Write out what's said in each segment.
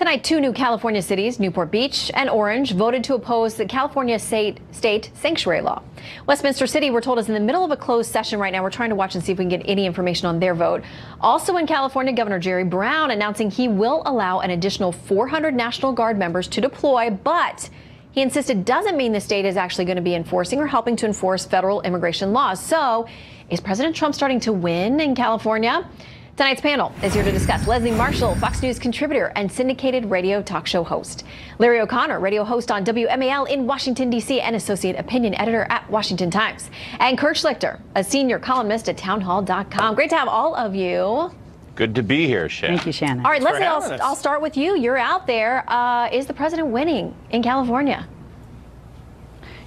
Tonight, two new California cities, Newport Beach and Orange, voted to oppose the California state sanctuary law. Westminster City, we're told, is in the middle of a closed session right now. We're trying to watch and see if we can get any information on their vote. Also in California, Governor Jerry Brown announcing he will allow an additional 400 National Guard members to deploy, but he insisted doesn't mean the state is actually going to be enforcing or helping to enforce federal immigration laws. So is President Trump starting to win in California? Tonight's panel is here to discuss. Leslie Marshall, Fox News contributor and syndicated radio talk show host. Larry O'Connor, radio host on WMAL in Washington, D.C. and associate opinion editor at Washington Times. And Kurt Schlichter, a senior columnist at townhall.com. Great to have all of you. Good to be here, Shannon. Thank you, Shannon. All right, Leslie, I'll start with you. You're out there. Is the president winning in California?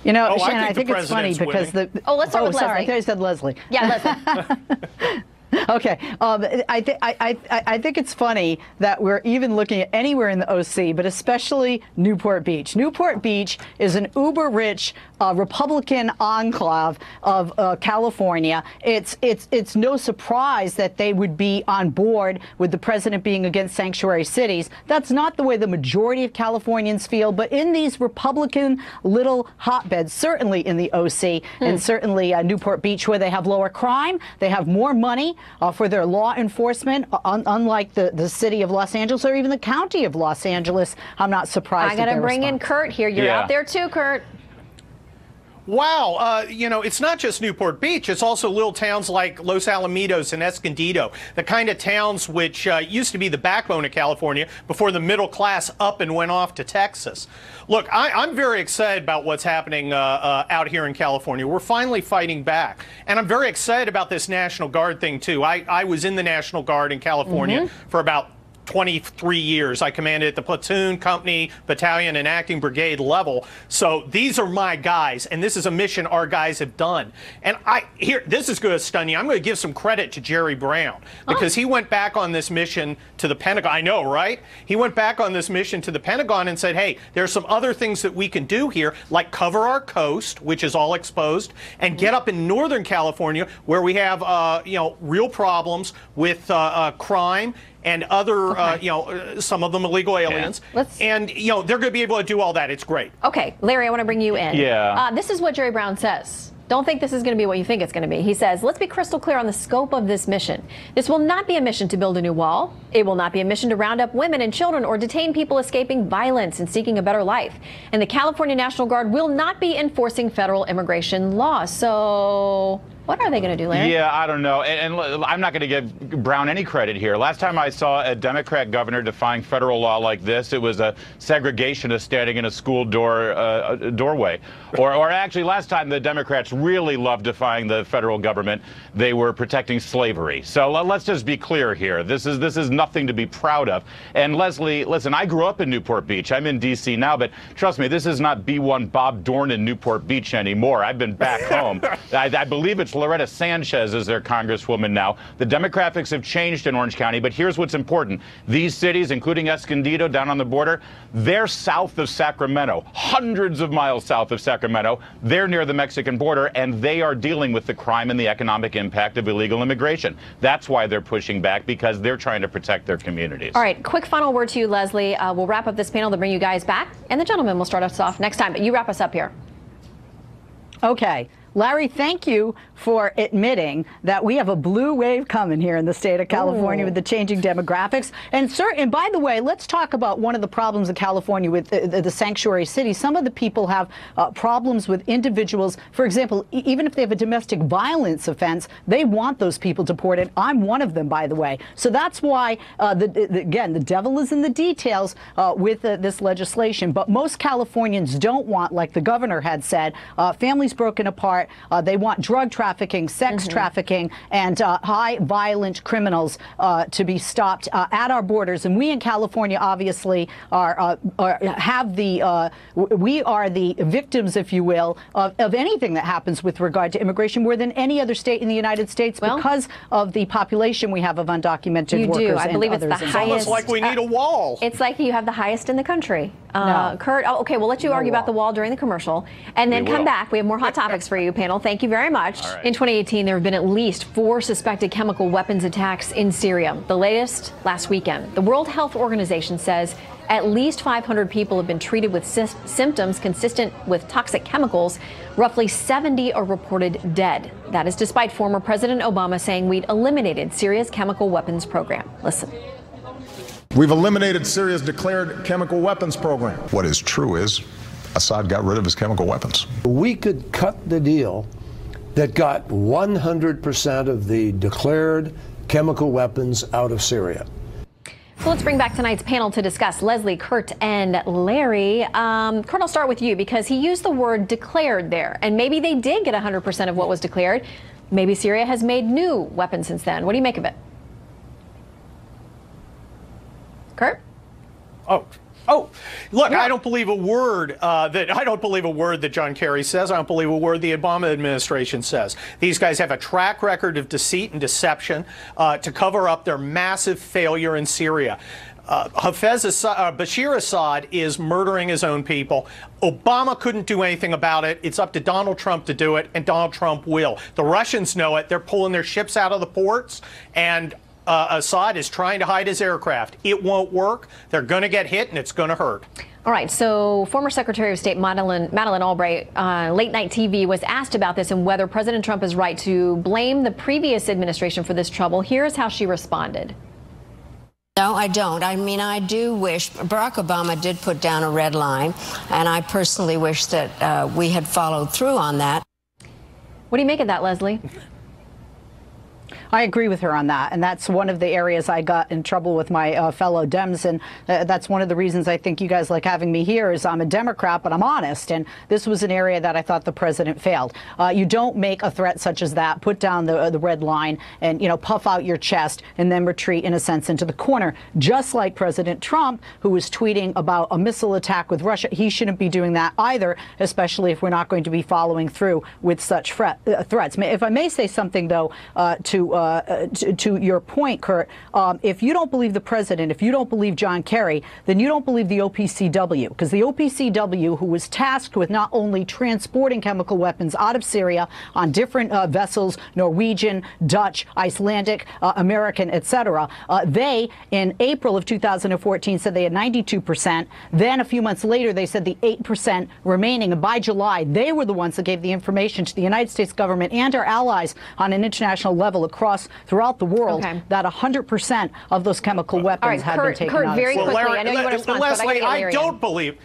You know, Shannon, I think it's funny because let's start with Leslie. Sorry, I thought you said Leslie. Yeah, Leslie. Okay. I think it's funny that we're even looking at anywhere in the OC, but especially Newport Beach. Newport Beach is an uber-rich Republican enclave of California. It's no surprise that they would be on board with the president being against sanctuary cities. That's not the way the majority of Californians feel, but in these Republican little hotbeds, certainly in the OC and certainly Newport Beach, where they have lower crime, they have more money for their law enforcement, unlike the city of Los Angeles or even the county of Los Angeles. I'm not surprised. I got to bring in Kurt here. You're out there too, Kurt. Wow, you know, it's not just Newport Beach. It's also little towns like Los Alamitos and Escondido, the kind of towns which used to be the backbone of California before the middle class up and went off to Texas. Look, I'm very excited about what's happening out here in California. We're finally fighting back. And I'm very excited about this National Guard thing, too. I was in the National Guard in California for about 23 years. I commanded at the platoon, company, battalion, and acting brigade level. So these are my guys, and this is a mission our guys have done. And this is going to stun you. I'm going to give some credit to Jerry Brown because he went back on this mission to the Pentagon. I know, right? He went back on this mission to the Pentagon and said, hey, there's some other things that we can do here, like cover our coast, which is all exposed, and get up in Northern California where we have, real problems with crime and other, some of them illegal aliens. And, they're going to be able to do all that. It's great. Okay, Larry, I want to bring you in. Yeah. This is what Jerry Brown says. Don't think this is going to be what you think it's going to be. He says, let's be crystal clear on the scope of this mission. This will not be a mission to build a new wall. It will not be a mission to round up women and children or detain people escaping violence and seeking a better life. And the California National Guard will not be enforcing federal immigration laws. So what are they going to do, Larry? Yeah, I don't know. And I'm not going to give Brown any credit here. Last time I saw a Democrat governor defying federal law like this, it was a segregationist standing in a school doorway. Or actually, last time the Democrats really loved defying the federal government, they were protecting slavery. So let's just be clear here. This is nothing to be proud of. And Leslie, listen, I grew up in Newport Beach. I'm in D.C. now, but trust me, this is not B1 Bob Dorn in Newport Beach anymore. I've been back home. I believe it's Loretta Sanchez is their congresswoman now. The demographics have changed in Orange County, but here's what's important. These cities, including Escondido down on the border, they're south of Sacramento, hundreds of miles south of Sacramento. They're near the Mexican border, and they are dealing with the crime and the economic impact of illegal immigration. That's why they're pushing back, because they're trying to protect their communities. All right, quick final word to you, Leslie. We'll wrap up this panel to bring you guys back, and the gentleman will start us off next time, but you wrap us up here. Okay. Larry, thank you for admitting that we have a blue wave coming here in the state of California with the changing demographics. And by the way, let's talk about one of the problems in California with the sanctuary cities. Some of the people have problems with individuals. For example, even if they have a domestic violence offense, they want those people deported. I'm one of them, by the way. So that's why, again, the devil is in the details with this legislation. But most Californians don't want, like the governor had said, families broken apart. They want drug trafficking, sex trafficking, and high violent criminals to be stopped at our borders. And we in California, obviously, we are the victims, if you will, of anything that happens with regard to immigration more than any other state in the United States because of the population we have of undocumented workers. You do. I believe it's the highest. It's almost like we need a wall. It's like you have the highest in the country. Kurt, okay, we'll let you argue about the wall during the commercial, and then come back. We have more hot topics for you. you, panel. Thank you very much. All right. In 2018, there have been at least 4 suspected chemical weapons attacks in Syria. The latest last weekend. The World Health Organization says at least 500 people have been treated with symptoms consistent with toxic chemicals. Roughly 70 are reported dead. That is despite former President Obama saying we'd eliminated Syria's chemical weapons program. Listen. We've eliminated Syria's declared chemical weapons program. What is true is Assad got rid of his chemical weapons. We could cut the deal that got 100% of the declared chemical weapons out of Syria. So let's bring back tonight's panel to discuss. Leslie, Kurt, and Larry. Kurt, I'll start with you because he used the word declared there. And maybe they did get 100% of what was declared. Maybe Syria has made new weapons since then. What do you make of it? Kurt? Look, I don't believe a word that John Kerry says. I don't believe a word the Obama administration says. These guys have a track record of deceit and deception to cover up their massive failure in Syria. Bashir Assad is murdering his own people. Obama couldn't do anything about it. It's up to Donald Trump to do it, and Donald Trump will. The Russians know it. They're pulling their ships out of the ports, and Assad is trying to hide his aircraft. It won't work. They're going to get hit, and it's going to hurt. All right, so former Secretary of State Madeleine Albright on late night TV was asked about this and whether President Trump is right to blame the previous administration for this trouble. Here's how she responded. No, I don't. I mean, I do wish Barack Obama did put down a red line, and I personally wish that we had followed through on that. What do you make of that, Leslie? I agree with her on that, and that's one of the areas I got in trouble with my fellow Dems, and that's one of the reasons I think you guys like having me here is I'm a Democrat, but I'm honest, and this was an area that I thought the president failed. You don't make a threat such as that, put down the red line, and puff out your chest, and then retreat in a sense into the corner, just like President Trump, who was tweeting about a missile attack with Russia. He shouldn't be doing that either, especially if we're not going to be following through with such threats. If I may say something, though, to your point, Kurt, if you don't believe the president, if you don't believe John Kerry, then you don't believe the OPCW, because the OPCW, who was tasked with not only transporting chemical weapons out of Syria on different vessels, Norwegian, Dutch, Icelandic, American, etc., they, in April of 2014, said they had 92%. Then a few months later, they said the 8% remaining. And by July, they were the ones that gave the information to the United States government and our allies on an international level throughout the world that 100% of those chemical weapons had been taken out. Very quickly, Larry, I know you want to respond, Leslie, I don't believe.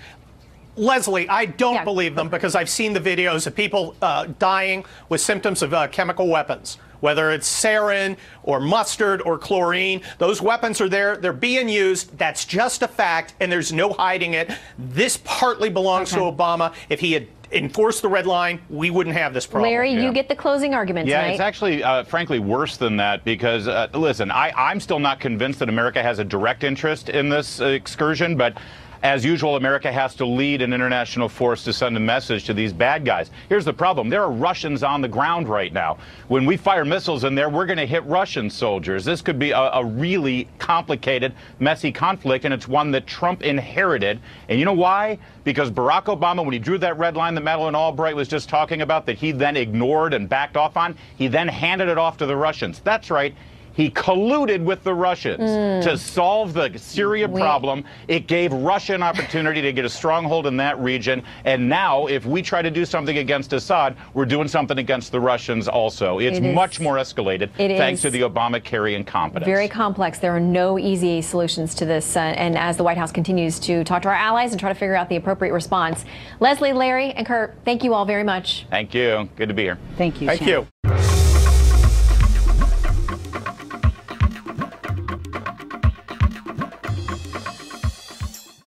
Leslie, I don't believe them because I've seen the videos of people dying with symptoms of chemical weapons. Whether it's sarin or mustard or chlorine, those weapons are there. They're being used. That's just a fact, and there's no hiding it. This partly belongs to Obama. If he had enforced the red line, we wouldn't have this problem. Larry, you get the closing argument tonight. Yeah, it's actually, frankly, worse than that because, listen, I'm still not convinced that America has a direct interest in this excursion, but as usual, America has to lead an international force to send a message to these bad guys. Here's the problem. There are Russians on the ground right now. When we fire missiles in there, we're going to hit Russian soldiers. This could be a really complicated, messy conflict, and it's one that Trump inherited. And you know why? Because Barack Obama, when he drew that red line that Madeleine Albright was just talking about, that he then ignored and backed off on, he then handed it off to the Russians. That's right. He colluded with the Russians to solve the Syria problem. It gave Russia an opportunity to get a stronghold in that region. And now, if we try to do something against Assad, we're doing something against the Russians also. It's much more escalated thanks to the Obama-Kerry incompetence. Very complex. There are no easy solutions to this. And as the White House continues to talk to our allies and try to figure out the appropriate response. Leslie, Larry, and Kurt, thank you all very much. Thank you. Good to be here. Thank you. Thank you.